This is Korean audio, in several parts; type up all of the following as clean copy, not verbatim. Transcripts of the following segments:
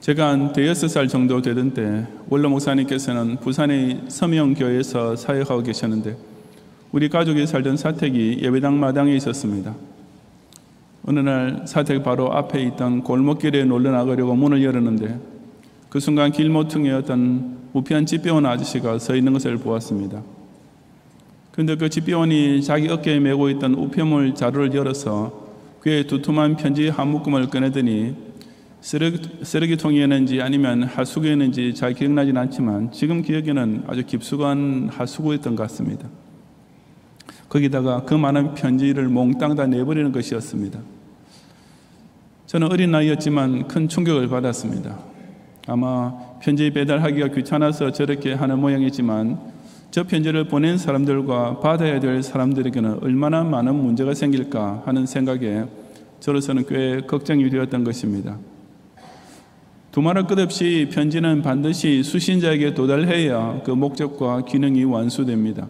제가 한 6살 정도 되던 때 원로 목사님께서는 부산의 서명교회에서 사역하고 계셨는데 우리 가족이 살던 사택이 예배당 마당에 있었습니다. 어느 날 사택 바로 앞에 있던 골목길에 놀러 나가려고 문을 열었는데 그 순간 길 모퉁이에 어떤 우편 집배원 아저씨가 서 있는 것을 보았습니다. 그런데 그 집배원이 자기 어깨에 메고 있던 우편물 자루를 열어서 그의 두툼한 편지 한 묶음을 꺼내더니 쓰레기통이었는지 아니면 하수구였는지 잘 기억나진 않지만 지금 기억에는 아주 깊숙한 하수구였던 것 같습니다. 거기다가 그 많은 편지를 몽땅 다 내버리는 것이었습니다. 저는 어린 나이였지만 큰 충격을 받았습니다. 아마 편지 배달하기가 귀찮아서 저렇게 하는 모양이지만 저 편지를 보낸 사람들과 받아야 될 사람들에게는 얼마나 많은 문제가 생길까 하는 생각에 저로서는 꽤 걱정이 되었던 것입니다. 두말할 것 없이 편지는 반드시 수신자에게 도달해야 그 목적과 기능이 완수됩니다.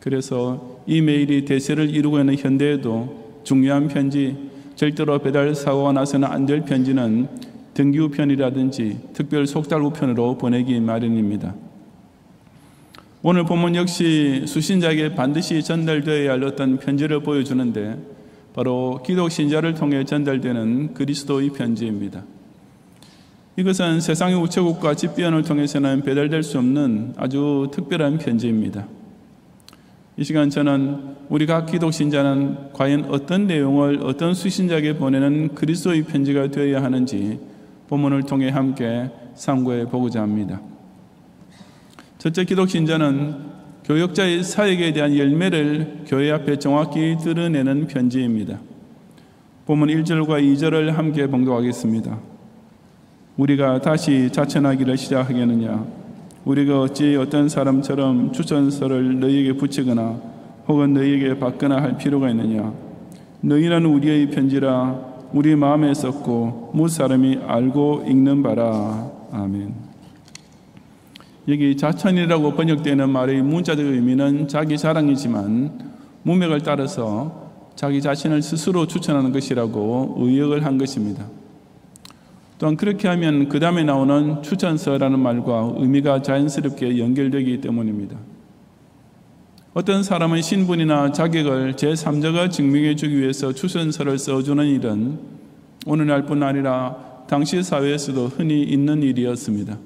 그래서 이 메일이 대세를 이루고 있는 현대에도 중요한 편지, 절대로 배달 사고가 나서는 안 될 편지는 등기 우편이라든지 특별 속달 우편으로 보내기 마련입니다. 오늘 본문 역시 수신자에게 반드시 전달되어야 할 어떤 편지를 보여주는데 바로 기독 신자를 통해 전달되는 그리스도의 편지입니다. 이것은 세상의 우체국과 집배원을 통해서는 배달될 수 없는 아주 특별한 편지입니다. 이 시간 저는 우리 각 기독 신자는 과연 어떤 내용을 어떤 수신자에게 보내는 그리스도의 편지가 되어야 하는지 본문을 통해 함께 상고해 보고자 합니다. 첫째, 기독 신자는 교역자의 사역에 대한 열매를 교회 앞에 정확히 드러내는 편지입니다. 본문 1절과 2절을 함께 봉독하겠습니다. 우리가 다시 자천하기를 시작하겠느냐? 우리가 어찌 어떤 사람처럼 추천서를 너희에게 붙이거나 혹은 너희에게 받거나 할 필요가 있느냐? 너희는 우리의 편지라 우리 마음에 썼고 무 사람이 알고 읽는 바라. 아멘. 여기 자천이라고 번역되는 말의 문자적 의미는 자기 자랑이지만 문맥을 따라서 자기 자신을 스스로 추천하는 것이라고 의역을 한 것입니다. 또한 그렇게 하면 그 다음에 나오는 추천서라는 말과 의미가 자연스럽게 연결되기 때문입니다. 어떤 사람의 신분이나 자격을 제3자가 증명해 주기 위해서 추천서를 써주는 일은 오늘날뿐 아니라 당시 사회에서도 흔히 있는 일이었습니다.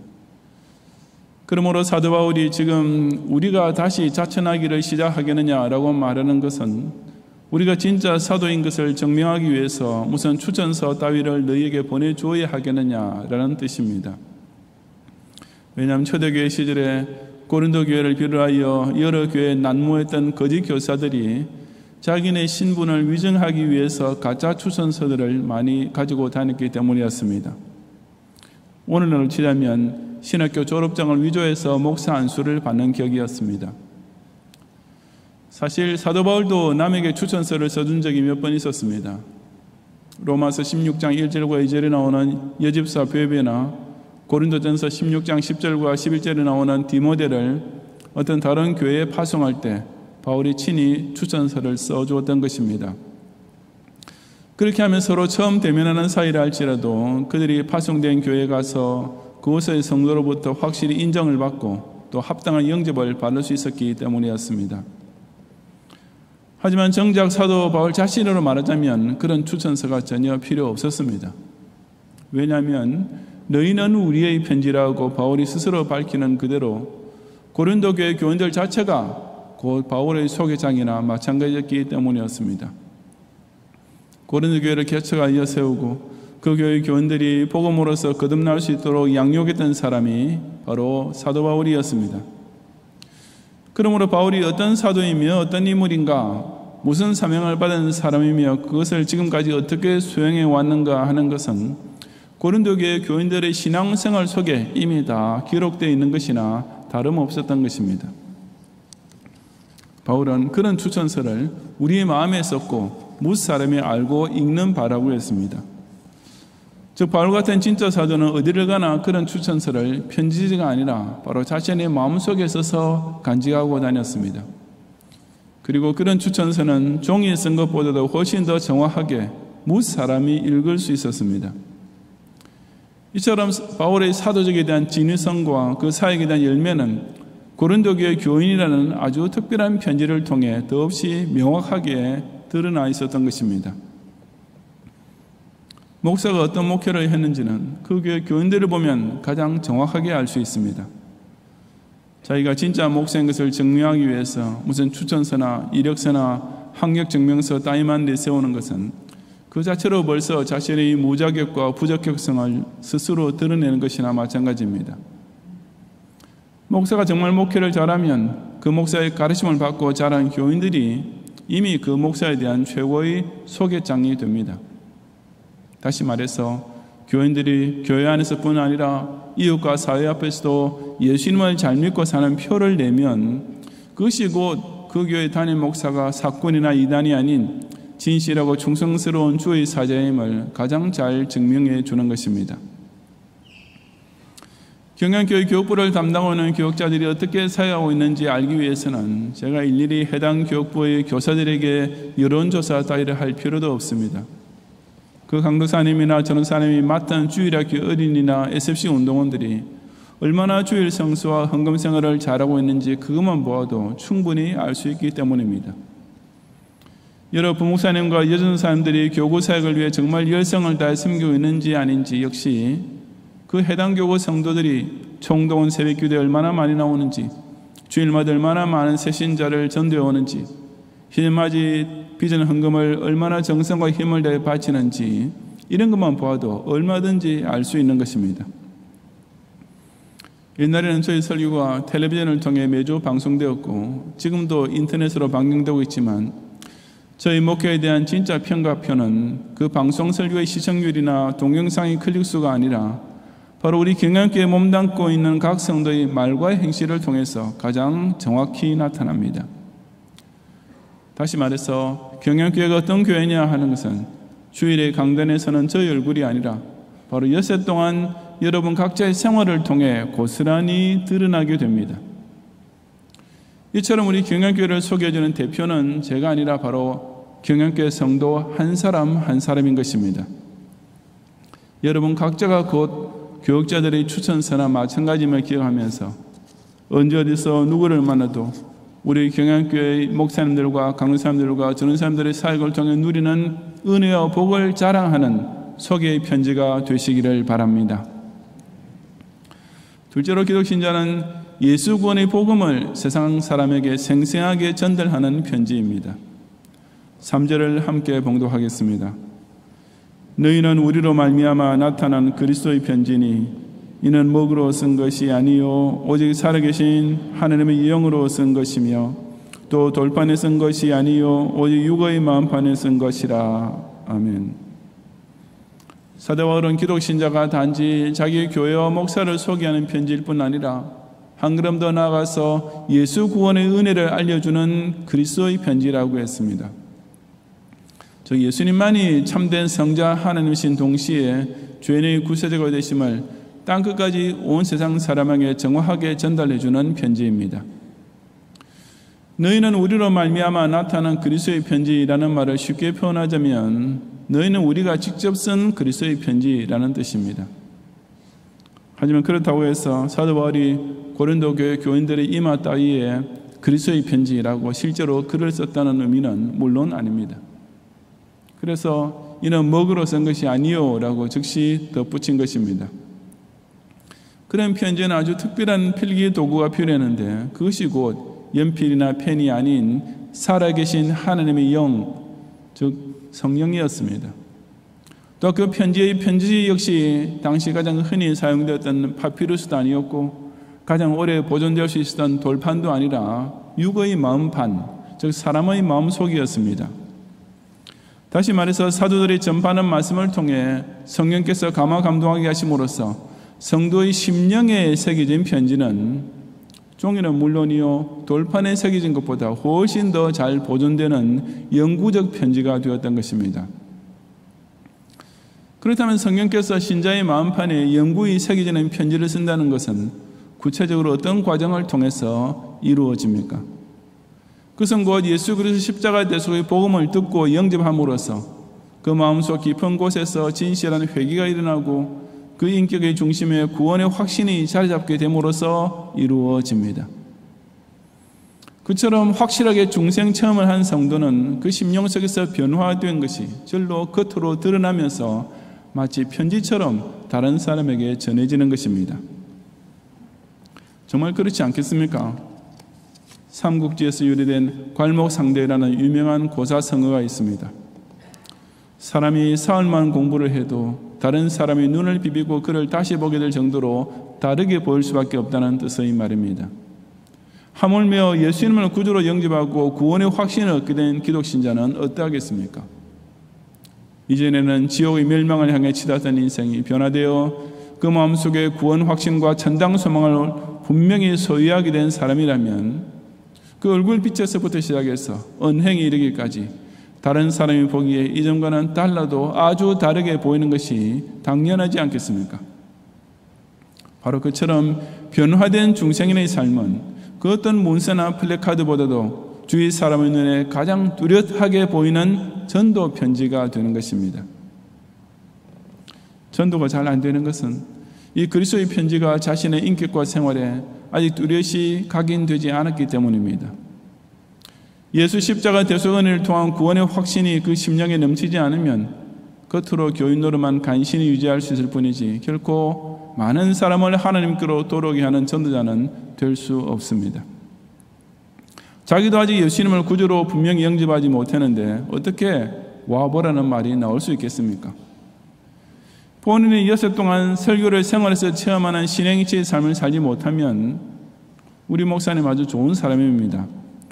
그러므로 사도 바울이 지금 우리가 다시 자천하기를 시작하겠느냐라고 말하는 것은 우리가 진짜 사도인 것을 증명하기 위해서 무슨 추천서 따위를 너희에게 보내주어야 하겠느냐라는 뜻입니다. 왜냐하면 초대교회 시절에 고린도 교회를 비롯하여 여러 교회에 난무했던 거짓 교사들이 자기네 신분을 위증하기 위해서 가짜 추천서들을 많이 가지고 다녔기 때문이었습니다. 오늘날로 치자면 신학교 졸업장을 위조해서 목사 안수를 받는 격이었습니다. 사실 사도 바울도 남에게 추천서를 써준 적이 몇 번 있었습니다. 로마서 16장 1절과 2절에 나오는 여집사 베베나 고린도전서 16장 10절과 11절에 나오는 디모데를 어떤 다른 교회에 파송할 때 바울이 친히 추천서를 써주었던 것입니다. 그렇게 하면 서로 처음 대면하는 사이라 할지라도 그들이 파송된 교회에 가서 그곳의 성도로부터 확실히 인정을 받고 또 합당한 영접을 받을 수 있었기 때문이었습니다. 하지만 정작 사도 바울 자신으로 말하자면 그런 추천서가 전혀 필요 없었습니다. 왜냐하면 너희는 우리의 편지라고 바울이 스스로 밝히는 그대로 고린도 교회 교인들 자체가 곧 바울의 소개장이나 마찬가지였기 때문이었습니다. 고린도 교회를 개척하여 세우고 그 교회 교인들이 복음으로서 거듭날 수 있도록 양육했던 사람이 바로 사도 바울이었습니다. 그러므로 바울이 어떤 사도이며 어떤 인물인가, 무슨 사명을 받은 사람이며 그것을 지금까지 어떻게 수행해 왔는가 하는 것은 고린도 교회 교인들의 신앙생활 속에 이미 다 기록되어 있는 것이나 다름없었던 것입니다. 바울은 그런 추천서를 우리의 마음에 썼고 무슨 사람이 알고 읽는 바라고 했습니다. 즉 바울 같은 진짜 사도는 어디를 가나 그런 추천서를 편지지가 아니라 바로 자신의 마음속에 써서 간직하고 다녔습니다. 그리고 그런 추천서는 종이에 쓴 것보다도 훨씬 더 정확하게 무슨 사람이 읽을 수 있었습니다. 이처럼 바울의 사도적에 대한 진위성과 그 사역에 대한 열매는 고린도 교회 교인이라는 아주 특별한 편지를 통해 더없이 명확하게 드러나 있었던 것입니다. 목사가 어떤 목회를 했는지는 그 교회 교인들을 보면 가장 정확하게 알 수 있습니다. 자기가 진짜 목사인 것을 증명하기 위해서 무슨 추천서나 이력서나 학력증명서 따위만 내세우는 것은 그 자체로 벌써 자신의 무자격과 부적격성을 스스로 드러내는 것이나 마찬가지입니다. 목사가 정말 목회를 잘하면 그 목사의 가르침을 받고 자란 교인들이 이미 그 목사에 대한 최고의 소개장이 됩니다. 다시 말해서 교인들이 교회 안에서뿐 아니라 이웃과 사회 앞에서도 예수님을 잘 믿고 사는 표를 내면 그것이 곧 그 교회 담임 목사가 사건이나 이단이 아닌 진실하고 충성스러운 주의 사자임을 가장 잘 증명해 주는 것입니다. 경양교회 교육부를 담당하는 교육자들이 어떻게 사역하고 있는지 알기 위해서는 제가 일일이 해당 교육부의 교사들에게 여론조사 따위를 할 필요도 없습니다. 그 강도사님이나 전도사님이 맡은 주일학교 어린이나 SFC 운동원들이 얼마나 주일 성수와 헌금 생활을 잘하고 있는지 그것만 보아도 충분히 알 수 있기 때문입니다. 여러 부목사님과 여전사님들이 교구 사역을 위해 정말 열성을 다해 섬기고 있는지 아닌지 역시 그 해당 교구 성도들이 총동원 새벽기도에 얼마나 많이 나오는지 주일마다 얼마나 많은 새신자를 전도해 오는지 흰맞이 빚은 헌금을 얼마나 정성과 힘을 다해 바치는지 이런 것만 보아도 얼마든지 알 수 있는 것입니다. 옛날에는 저희 설교가 텔레비전을 통해 매주 방송되었고 지금도 인터넷으로 방영되고 있지만 저희 목회에 대한 진짜 평가표는 그 방송 설교의 시청률이나 동영상의 클릭수가 아니라 바로 우리 경양교회에 몸담고 있는 각 성도의 말과 행실을 통해서 가장 정확히 나타납니다. 다시 말해서 경양교회가 어떤 교회냐 하는 것은 주일의 강단에서는 저희 얼굴이 아니라 바로 엿새 동안 여러분 각자의 생활을 통해 고스란히 드러나게 됩니다. 이처럼 우리 경양교회를 소개해주는 대표는 제가 아니라 바로 경양교회 성도 한 사람 한 사람인 것입니다. 여러분 각자가 곧 교육자들의 추천서나 마찬가지임을 기억하면서 언제 어디서 누구를 만나도 우리 경양교회의 목사님들과 강론사님들과 전도사님들의 사역을 통해 누리는 은혜와 복을 자랑하는 소개의 편지가 되시기를 바랍니다. 둘째로 기독신자는 예수 구원의 복음을 세상 사람에게 생생하게 전달하는 편지입니다. 3절을 함께 봉독하겠습니다. 너희는 우리로 말미암아 나타난 그리스도의 편지니 이는 목으로 쓴 것이 아니요 오직 살아계신 하나님의 영으로 쓴 것이며 또 돌판에 쓴 것이 아니요 오직 육의 마음판에 쓴 것이라. 아멘. 사도 바울은 기독신자가 단지 자기 교회와 목사를 소개하는 편지일 뿐 아니라 한 걸음 더 나아가서 예수 구원의 은혜를 알려주는 그리스도의 편지라고 했습니다. 저 예수님만이 참된 성자 하나님이신 동시에 죄인의 구세주가 되심을 땅끝까지 온 세상 사람에게 정확하게 전달해주는 편지입니다. 너희는 우리로 말미암아 나타난 그리스도의 편지라는 말을 쉽게 표현하자면 너희는 우리가 직접 쓴 그리스도의 편지라는 뜻입니다. 하지만 그렇다고 해서 사도 바울이 고린도 교회 교인들의 이마 따위에 그리스도의 편지라고 실제로 글을 썼다는 의미는 물론 아닙니다. 그래서 이는 먹으로 쓴 것이 아니요 라고 즉시 덧붙인 것입니다. 그런 편지는 아주 특별한 필기 도구가 필요했는데 그것이 곧 연필이나 펜이 아닌 살아계신 하나님의 영, 즉 성령이었습니다. 또 그 편지의 편지 역시 당시 가장 흔히 사용되었던 파피루스도 아니었고 가장 오래 보존될 수 있었던 돌판도 아니라 육의 마음판, 즉 사람의 마음속이었습니다. 다시 말해서 사도들이 전파하는 말씀을 통해 성령께서 감화 감동하게 하심으로써 성도의 심령에 새겨진 편지는 종이는 물론이요 돌판에 새겨진 것보다 훨씬 더 잘 보존되는 영구적 편지가 되었던 것입니다. 그렇다면 성령께서 신자의 마음판에 영구히 새겨지는 편지를 쓴다는 것은 구체적으로 어떤 과정을 통해서 이루어집니까? 그것은 곧 예수 그리스도 십자가 대속의 복음을 듣고 영접함으로써 그 마음속 깊은 곳에서 진실한 회개가 일어나고 그 인격의 중심에 구원의 확신이 자리 잡게 됨으로써 이루어집니다. 그처럼 확실하게 중생 체험을 한 성도는 그 심령 속에서 변화된 것이 절로 겉으로 드러나면서 마치 편지처럼 다른 사람에게 전해지는 것입니다. 정말 그렇지 않겠습니까? 삼국지에서 유래된 괄목상대라는 유명한 고사성어가 있습니다. 사람이 사흘만 공부를 해도 다른 사람이 눈을 비비고 그를 다시 보게 될 정도로 다르게 보일 수밖에 없다는 뜻의 말입니다. 하물며 예수님을 구주로 영접하고 구원의 확신을 얻게 된 기독신자는 어떠하겠습니까? 이전에는 지옥의 멸망을 향해 치닫던 인생이 변화되어 그 마음속에 구원 확신과 천당 소망을 분명히 소유하게 된 사람이라면 그 얼굴빛에서부터 시작해서 언행에 이르기까지 다른 사람이 보기에 이전과는 달라도 아주 다르게 보이는 것이 당연하지 않겠습니까? 바로 그처럼 변화된 중생인의 삶은 그 어떤 문서나 플래카드보다도 주위 사람의 눈에 가장 뚜렷하게 보이는 전도 편지가 되는 것입니다. 전도가 잘 안 되는 것은 이 그리스도의 편지가 자신의 인격과 생활에 아직 뚜렷이 각인되지 않았기 때문입니다. 예수 십자가 대속 은혜를 통한 구원의 확신이 그 심령에 넘치지 않으면 겉으로 교인으로만 간신히 유지할 수 있을 뿐이지 결코 많은 사람을 하나님께로 돌아오게 하는 전도자는 될 수 없습니다. 자기도 아직 예수님을 구주로 분명히 영접하지 못했는데 어떻게 와보라는 말이 나올 수 있겠습니까? 본인이 6해 동안 설교를 생활에서 체험하는 신행체의 삶을 살지 못하면 우리 목사님 아주 좋은 사람입니다.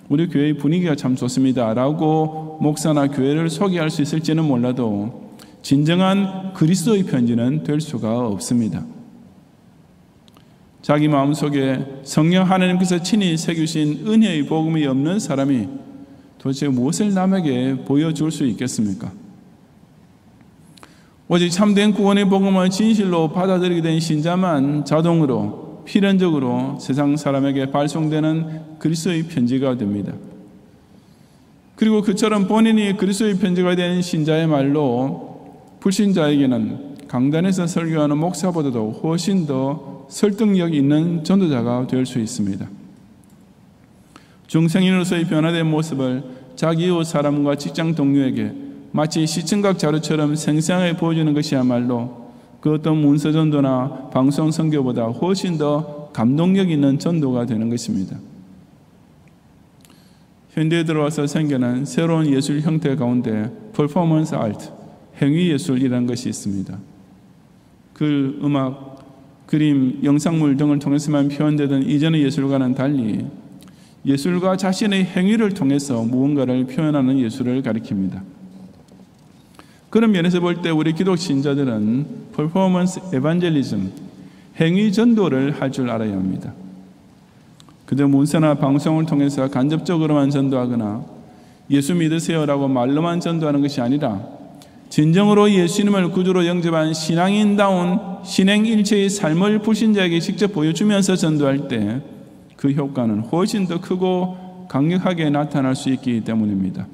우리 교회의 분위기가 참 좋습니다. 라고 목사나 교회를 소개할 수 있을지는 몰라도 진정한 그리스도의 편지는 될 수가 없습니다. 자기 마음속에 성령 하나님께서 친히 새기신 은혜의 복음이 없는 사람이 도대체 무엇을 남에게 보여줄 수 있겠습니까? 오직 참된 구원의 복음을 진실로 받아들이게 된 신자만 자동으로 필연적으로 세상 사람에게 발송되는 그리스도의 편지가 됩니다. 그리고 그처럼 본인이 그리스도의 편지가 된 신자의 말로 불신자에게는 강단에서 설교하는 목사보다도 훨씬 더 설득력 있는 전도자가 될 수 있습니다. 중생인으로서의 변화된 모습을 자기 이웃 사람과 직장 동료에게 마치 시청각 자료처럼 생생하게 보여주는 것이야말로 그 어떤 문서 전도나 방송 선교보다 훨씬 더 감동력 있는 전도가 되는 것입니다. 현대에 들어와서 생겨난 새로운 예술 형태 가운데 퍼포먼스 아트, 행위 예술이라는 것이 있습니다. 글, 음악, 그림, 영상물 등을 통해서만 표현되던 이전의 예술과는 달리 예술가 자신의 행위를 통해서 무언가를 표현하는 예술을 가리킵니다. 그런 면에서 볼 때 우리 기독 신자들은 퍼포먼스 에반젤리즘, 행위 전도를 할 줄 알아야 합니다. 그저 문서나 방송을 통해서 간접적으로만 전도하거나 예수 믿으세요라고 말로만 전도하는 것이 아니라 진정으로 예수님을 구주로 영접한 신앙인다운 신행일체의 삶을 불신자에게 직접 보여주면서 전도할 때 그 효과는 훨씬 더 크고 강력하게 나타날 수 있기 때문입니다.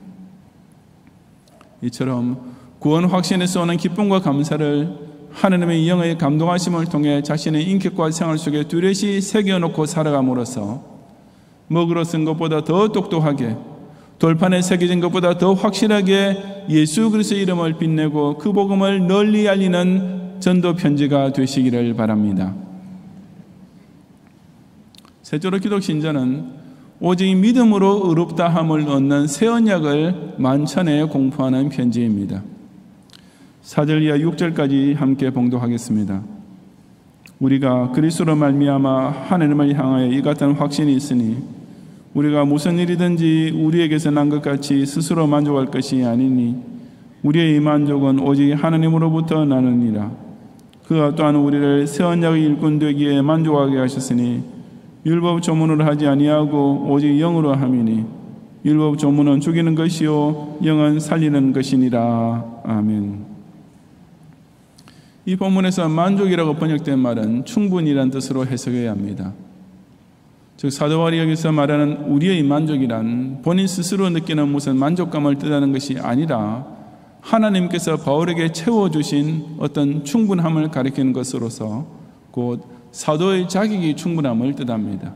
이처럼 구원 확신에서 오는 기쁨과 감사를 하나님의 영의 감동하심을 통해 자신의 인격과 생활 속에 뚜렷이 새겨놓고 살아감으로써 먹으로 쓴 것보다 더 똑똑하게 돌판에 새겨진 것보다 더 확실하게 예수 그리스도의 이름을 빛내고 그 복음을 널리 알리는 전도 편지가 되시기를 바랍니다. 셋째로 기독 신자는 오직 믿음으로 의롭다함을 얻는 새 언약을 만천에 공포하는 편지입니다. 4절 이하 6절까지 함께 봉독하겠습니다. 우리가 그리스도로 말미암아 하나님을 향하여 이 같은 확신이 있으니 우리가 무슨 일이든지 우리에게서 난 것 같이 스스로 만족할 것이 아니니 우리의 만족은 오직 하나님으로부터 나느니라. 그가 또한 우리를 새 언약의 일꾼 되기에 만족하게 하셨으니 율법 조문으로 하지 아니하고 오직 영으로 함이니 율법 조문은 죽이는 것이요 영은 살리는 것이니라. 아멘. 이 본문에서 만족이라고 번역된 말은 충분이란 뜻으로 해석해야 합니다. 즉 사도 바울이 여기서 말하는 우리의 만족이란 본인 스스로 느끼는 무슨 만족감을 뜻하는 것이 아니라 하나님께서 바울에게 채워주신 어떤 충분함을 가리키는 것으로서 곧 사도의 자격이 충분함을 뜻합니다.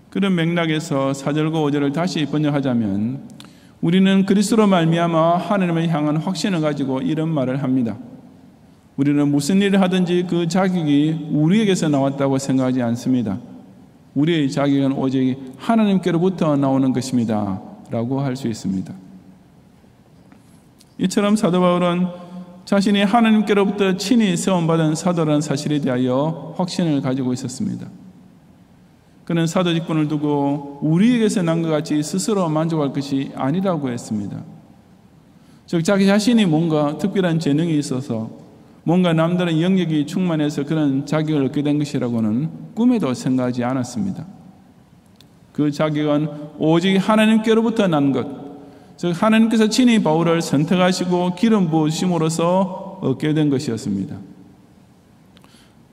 그런 맥락에서 4절과 5절을 다시 번역하자면 우리는 그리스도로 말미암아 하나님을 향한 확신을 가지고 이런 말을 합니다. 우리는 무슨 일을 하든지 그 자격이 우리에게서 나왔다고 생각하지 않습니다. 우리의 자격은 오직 하나님께로부터 나오는 것입니다 라고 할 수 있습니다. 이처럼 사도 바울은 자신이 하나님께로부터 친히 세움받은 사도라는 사실에 대하여 확신을 가지고 있었습니다. 그는 사도 직분을 두고 우리에게서 난 것 같이 스스로 만족할 것이 아니라고 했습니다. 즉 자기 자신이 뭔가 특별한 재능이 있어서 뭔가 남다른 영역이 충만해서 그런 자격을 얻게 된 것이라고는 꿈에도 생각하지 않았습니다. 그 자격은 오직 하나님께로부터 난 것, 즉 하나님께서 친히 바울을 선택하시고 기름 부으심으로써 얻게 된 것이었습니다.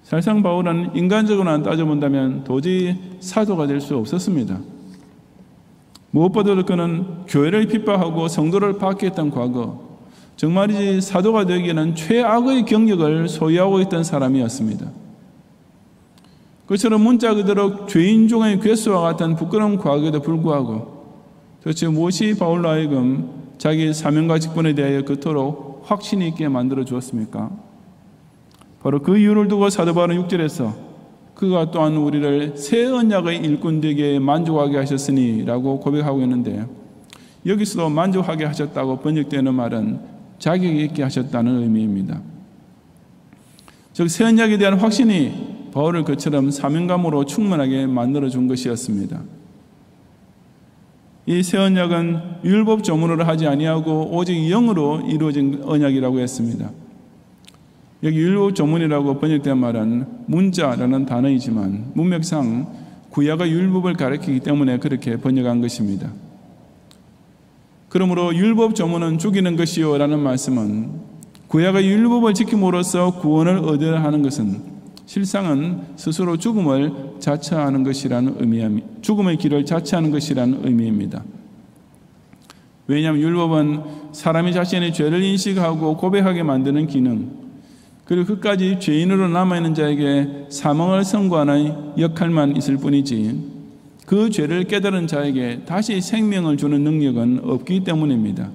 사실상 바울은 인간적으로만 따져본다면 도저히 사도가 될 수 없었습니다. 무엇보다도 그는 교회를 핍박하고 성도를 박해했던 과거, 정말이지 사도가 되기에는 최악의 경력을 소유하고 있던 사람이었습니다. 그처럼 문자 그대로 죄인 중의 괴수와 같은 부끄러운 과거에도 불구하고 도대체 무엇이 바울로 하여금 자기 사명과 직분에 대하여 그토록 확신이 있게 만들어 주었습니까? 바로 그 이유를 두고 사도 바울은 6절에서 그가 또한 우리를 새 언약의 일꾼 되게 만족하게 하셨으니 라고 고백하고 있는데, 여기서도 만족하게 하셨다고 번역되는 말은 자격이 있게 하셨다는 의미입니다. 즉 새 언약에 대한 확신이 바울을 그처럼 사명감으로 충만하게 만들어준 것이었습니다. 이 새 언약은 율법 조문으로 하지 아니하고 오직 영으로 이루어진 언약이라고 했습니다. 여기 율법 조문이라고 번역된 말은 문자라는 단어이지만 문맥상 구약의 율법을 가리키기 때문에 그렇게 번역한 것입니다. 그러므로 율법 조문은 죽이는 것이요 라는 말씀은 구약의 율법을 지킴으로써 구원을 얻어야 하는 것은 실상은 스스로 죽음을 자처하는 것이라는 의미입니다. 죽음의 길을 자처하는 것이라는 의미입니다. 왜냐하면 율법은 사람이 자신의 죄를 인식하고 고백하게 만드는 기능, 그리고 끝까지 죄인으로 남아있는 자에게 사망을 선고하는 역할만 있을 뿐이지 그 죄를 깨달은 자에게 다시 생명을 주는 능력은 없기 때문입니다.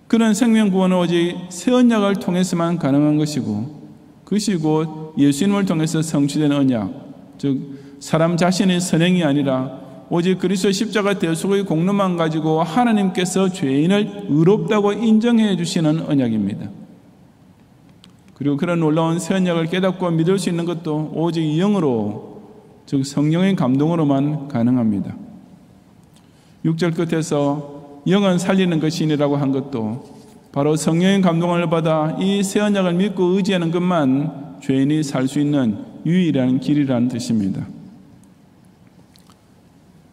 그런 생명 구원은 오직 새 언약을 통해서만 가능한 것이고, 그것이 곧 예수님을 통해서 성취된 언약, 즉 사람 자신의 선행이 아니라 오직 그리스도의 십자가 대속의 공로만 가지고 하나님께서 죄인을 의롭다고 인정해 주시는 언약입니다. 그리고 그런 놀라운 새 언약을 깨닫고 믿을 수 있는 것도 오직 영으로, 즉 성령의 감동으로만 가능합니다. 6절 끝에서 영은 살리는 것이니라고 한 것도 바로 성령의 감동을 받아 이 새 언약을 믿고 의지하는 것만 죄인이 살 수 있는 유일한 길이라는 뜻입니다.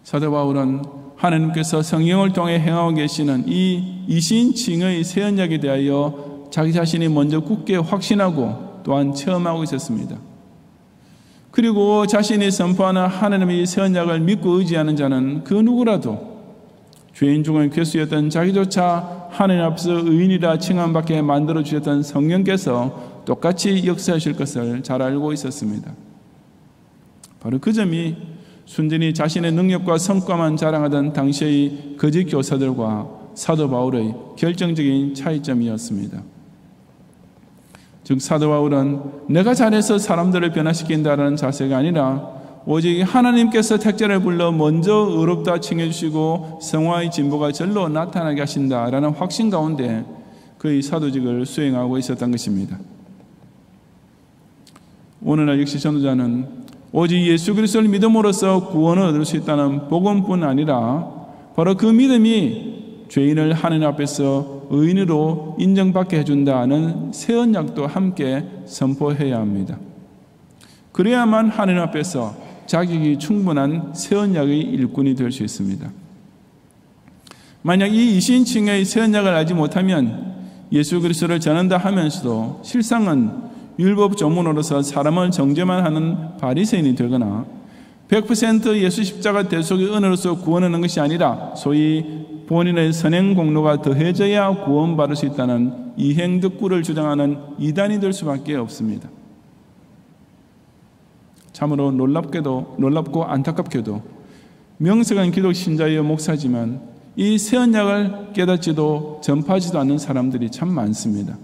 사도 바울은 하나님께서 성령을 통해 행하고 계시는 이 이신칭의 새 언약에 대하여 자기 자신이 먼저 굳게 확신하고 또한 체험하고 있었습니다. 그리고 자신이 선포하는 하나님의 새 언약을 믿고 의지하는 자는 그 누구라도 죄인 중의 괴수였던 자기조차 하나님 앞에서 의인이라 칭함받게 만들어주셨던 성령께서 똑같이 역사하실 것을 잘 알고 있었습니다. 바로 그 점이 순전히 자신의 능력과 성과만 자랑하던 당시의 거짓 교사들과 사도 바울의 결정적인 차이점이었습니다. 즉 사도 바울은 내가 잘해서 사람들을 변화시킨다는 자세가 아니라 오직 하나님께서 택자를 불러 먼저 의롭다 칭해주시고 성화의 진보가 절로 나타나게 하신다라는 확신 가운데 그의 사도직을 수행하고 있었던 것입니다. 오늘날 역시 전도자는 오직 예수 그리스도를 믿음으로써 구원을 얻을 수 있다는 복음뿐 아니라 바로 그 믿음이 죄인을 하나님 앞에서 의인으로 인정받게 해준다는 새 언약도 함께 선포해야 합니다. 그래야만 하나님 앞에서 자격이 충분한 새 언약의 일꾼이 될 수 있습니다. 만약 이 이신칭의 새 언약을 알지 못하면 예수 그리스도를 전한다 하면서도 실상은 율법 전문으로서 사람을 정죄만 하는 바리새인이 되거나 100% 예수 십자가 대속의 은혜로서 구원하는 것이 아니라 소위 본인의 선행 공로가 더해져야 구원받을 수 있다는 이행덕구를 주장하는 이단이 될 수밖에 없습니다. 참으로 놀랍고 안타깝게도 명색은 기독 신자여 목사지만 이 새 언약을 깨닫지도 전파하지도 않는 사람들이 참 많습니다.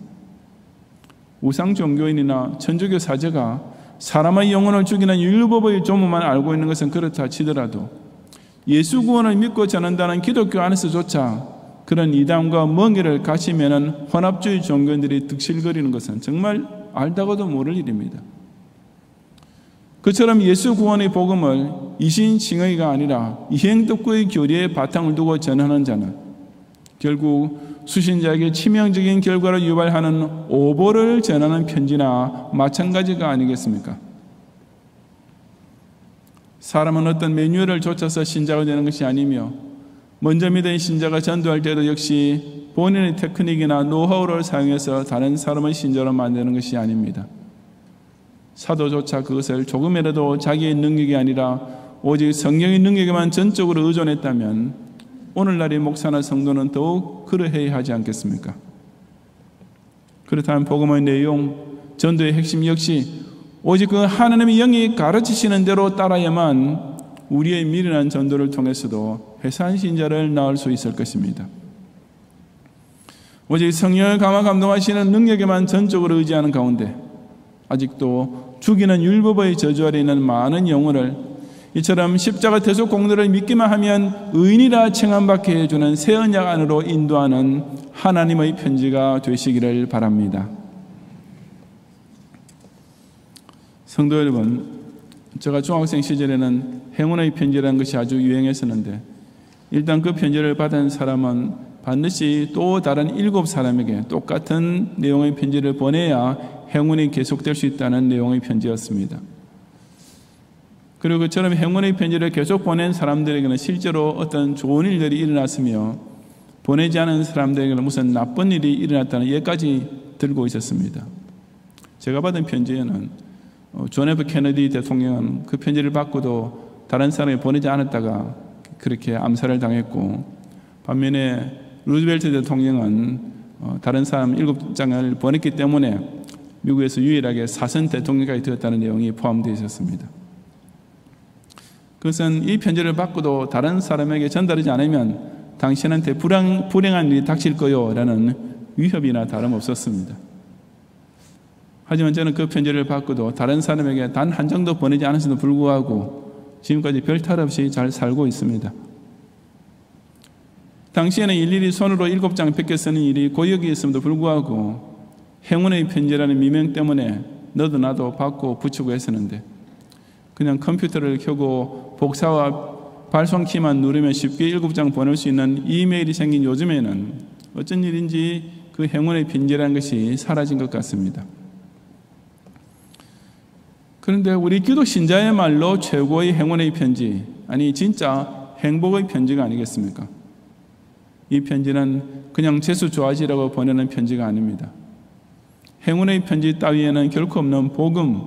우상 종교인이나 천주교 사제가 사람의 영혼을 죽이는 율법의 조문만 알고 있는 것은 그렇다 치더라도 예수 구원을 믿고 전한다는 기독교 안에서조차 그런 이단과 먼 길을 같이 매는 혼합주의 종교인들이 득실거리는 것은 정말 알다가도 모를 일입니다. 그처럼 예수 구원의 복음을 이신칭의가 아니라 이행덕구의 교리에 바탕을 두고 전하는 자는 결국 수신자에게 치명적인 결과를 유발하는 오보를 전하는 편지나 마찬가지가 아니겠습니까? 사람은 어떤 매뉴얼을 쫓아서 신자가 되는 것이 아니며 먼저 믿은 신자가 전도할 때도 역시 본인의 테크닉이나 노하우를 사용해서 다른 사람의 신자로 만드는 것이 아닙니다. 사도조차 그것을 조금이라도 자기의 능력이 아니라 오직 성령의 능력에만 전적으로 의존했다면 오늘날의 목사나 성도는 더욱 그러해야 하지 않겠습니까? 그렇다면 복음의 내용, 전도의 핵심 역시 오직 그 하나님의 영이 가르치시는 대로 따라야만 우리의 미련한 전도를 통해서도 회사한 신자를 낳을 수 있을 것입니다. 오직 성령을 감화 감동하시는 능력에만 전적으로 의지하는 가운데 아직도 죽이는 율법의 저주 아래 있는 많은 영혼을 이처럼 십자가 대속 공로를 믿기만 하면 의인이라 칭함받게 해주는 새 언약 안으로 인도하는 하나님의 편지가 되시기를 바랍니다. 성도 여러분, 제가 중학생 시절에는 행운의 편지라는 것이 아주 유행했었는데 일단 그 편지를 받은 사람은 반드시 또 다른 7사람에게 똑같은 내용의 편지를 보내야 행운이 계속될 수 있다는 내용의 편지였습니다. 그리고 그처럼 행운의 편지를 계속 보낸 사람들에게는 실제로 어떤 좋은 일들이 일어났으며 보내지 않은 사람들에게는 무슨 나쁜 일이 일어났다는 예까지 들고 있었습니다. 제가 받은 편지에는 존 F 케네디 대통령은 그 편지를 받고도 다른 사람이 보내지 않았다가 그렇게 암살을 당했고 반면에 루즈벨트 대통령은 다른 사람 7장을 보냈기 때문에 미국에서 유일하게 사선 대통령까지 되었다는 내용이 포함되어 있었습니다. 그것은 이 편지를 받고도 다른 사람에게 전달하지 않으면 당신한테 불행한 일이 닥칠 거요 라는 위협이나 다름없었습니다. 하지만 저는 그 편지를 받고도 다른 사람에게 단 한 장도 보내지 않았음에도 불구하고 지금까지 별 탈 없이 잘 살고 있습니다. 당시에는 일일이 손으로 7장 뺏겨 쓰는 일이 고역이 있음에도 불구하고 행운의 편지라는 미명 때문에 너도 나도 받고 붙이고 했었는데 그냥 컴퓨터를 켜고 복사와 발송키만 누르면 쉽게 7장 보낼 수 있는 이메일이 생긴 요즘에는 어쩐 일인지 그 행운의 편지라는 것이 사라진 것 같습니다. 그런데 우리 기독 신자야말로 최고의 행운의 편지, 아니 진짜 행복의 편지가 아니겠습니까? 이 편지는 그냥 재수 좋아지라고 보내는 편지가 아닙니다. 행운의 편지 따위에는 결코 없는 복음,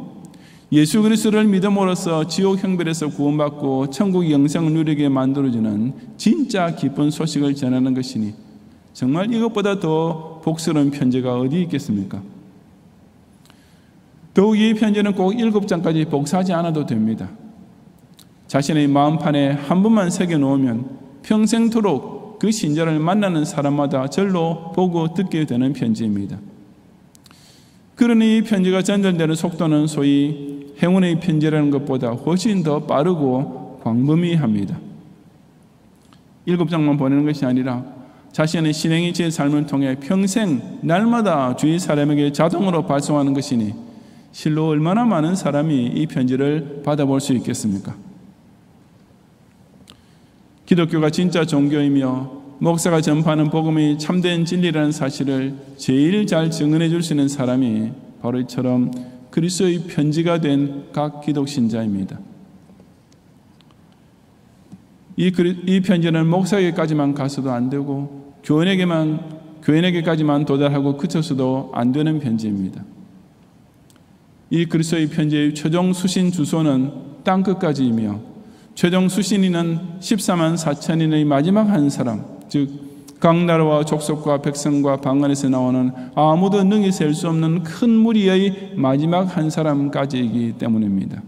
예수 그리스도를 믿음으로써 지옥 형벌에서 구원받고 천국 영생을 누리게 만들어주는 진짜 기쁜 소식을 전하는 것이니 정말 이것보다 더 복스러운 편지가 어디 있겠습니까? 더욱 이 편지는 꼭 7장까지 복사하지 않아도 됩니다. 자신의 마음판에 한 번만 새겨놓으면 평생토록 그 신자를 만나는 사람마다 절로 보고 듣게 되는 편지입니다. 그러니 이 편지가 전달되는 속도는 소위 행운의 편지라는 것보다 훨씬 더 빠르고 광범위합니다. 7장만 보내는 것이 아니라 자신의 신행이 제 삶을 통해 평생 날마다 주위 사람에게 자동으로 발송하는 것이니 실로 얼마나 많은 사람이 이 편지를 받아볼 수 있겠습니까? 기독교가 진짜 종교이며 목사가 전파하는 복음이 참된 진리라는 사실을 제일 잘 증언해 줄 수 있는 사람이 바로 이처럼 그리스도의 편지가 된 각 기독 신자입니다. 이 편지는 목사에게까지만 가서도 안 되고 교인에게까지만 도달하고 그쳐서도 안 되는 편지입니다. 이 그리스도의 편지의 최종 수신 주소는 땅끝까지이며 최종 수신인은 14만 4천인의 마지막 한 사람, 즉 각 나라와 족속과 백성과 방언에서 나오는 아무도 능히 셀 수 없는 큰 무리의 마지막 한 사람까지이기 때문입니다.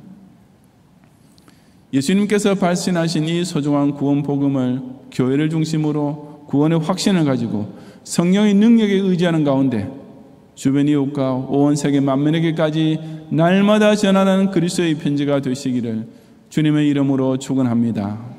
예수님께서 발신하신 이 소중한 구원 복음을 교회를 중심으로 구원의 확신을 가지고 성령의 능력에 의지하는 가운데 주변 이웃과 온 세계 만민에게까지 날마다 전하는 그리스도의 편지가 되시기를 주님의 이름으로 축원합니다.